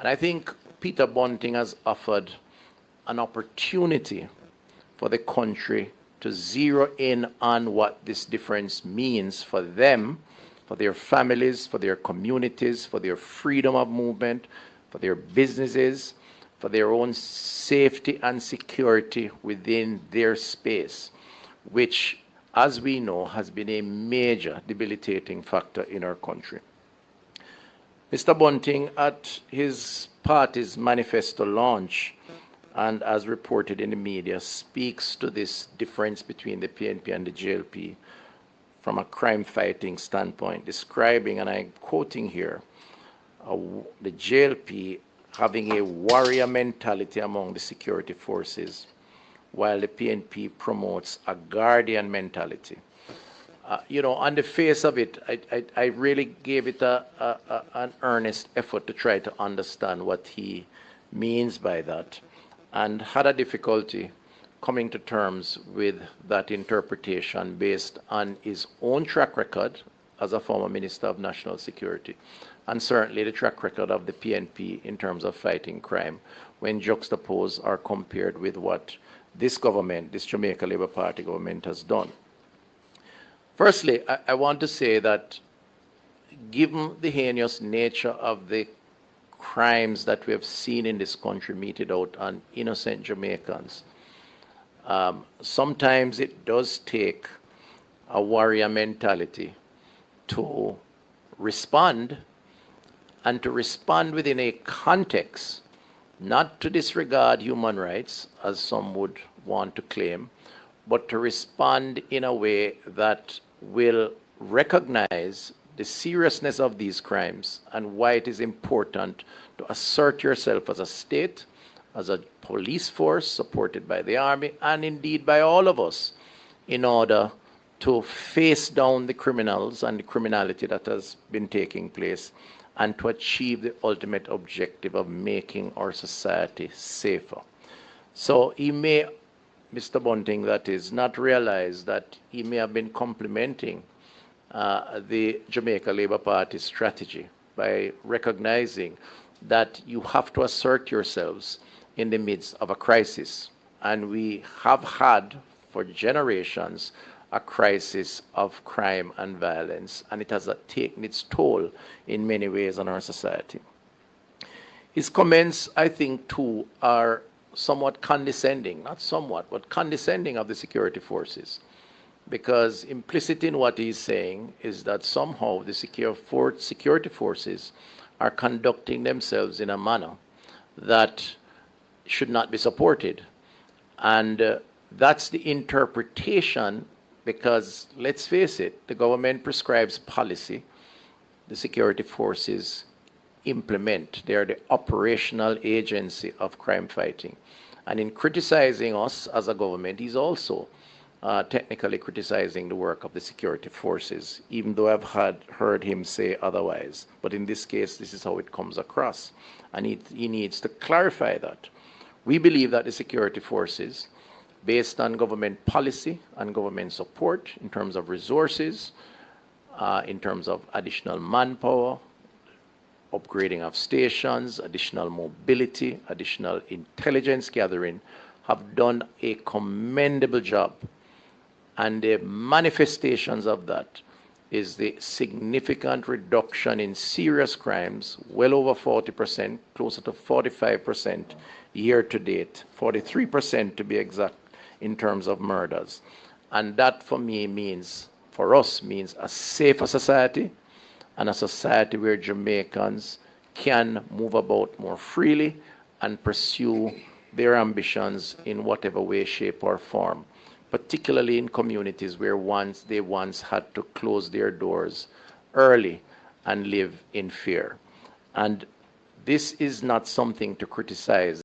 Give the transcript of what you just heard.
And I think Peter Bunting has offered an opportunity for the country to zero in on what this difference means for them, for their families, for their communities, for their freedom of movement, for their businesses, for their own safety and security within their space, which, as we know, has been a major debilitating factor in our country. Mr. Bunting, at his party's manifesto launch, and as reported in the media, speaks to this difference between the PNP and the JLP from a crime-fighting standpoint, describing, and I'm quoting here, the JLP having a warrior mentality among the security forces, while the PNP promotes a guardian mentality. On the face of it, I really gave it an earnest effort to try to understand what he means by that, and had a difficulty coming to terms with that interpretation based on his own track record as a former Minister of National Security, and certainly the track record of the PNP in terms of fighting crime when juxtaposed or compared with what this government, this Jamaica Labour Party government, has done. Firstly, I want to say that given the heinous nature of the crimes that we have seen in this country meted out on innocent Jamaicans, sometimes it does take a warrior mentality to respond, and to respond within a context, not to disregard human rights, as some would want to claim, but to respond in a way that will recognize the seriousness of these crimes and why it is important to assert yourself as a state, as a police force supported by the army, and indeed by all of us, in order to face down the criminals and the criminality that has been taking place, and to achieve the ultimate objective of making our society safer. So he may, Mr. Bunting, that is, not realize that he may have been complementing the Jamaica Labour Party strategy by recognizing that you have to assert yourselves in the midst of a crisis. And we have had for generations a crisis of crime and violence, and it has taken its toll in many ways on our society. His comments, I think, too, are somewhat condescending, not somewhat, but condescending of the security forces, because implicit in what he's saying is that somehow the security forces are conducting themselves in a manner that should not be supported. And that's the interpretation, because let's face it, the government prescribes policy, the security forces implement. They are the operational agency of crime fighting. And in criticizing us as a government, he's also technically criticizing the work of the security forces, even though I've heard him say otherwise. But in this case, this is how it comes across. And he needs to clarify that. We believe that the security forces, based on government policy and government support in terms of resources, in terms of additional manpower, upgrading of stations, additional mobility, additional intelligence gathering, have done a commendable job. And the manifestations of that is the significant reduction in serious crimes, well over 40%, closer to 45% year to date, 43% to be exact, in terms of murders. And that for me means, for us, means a safer society, and a society where Jamaicans can move about more freely and pursue their ambitions in whatever way, shape, or form, particularly in communities where they once had to close their doors early and live in fear. And this is not something to criticize.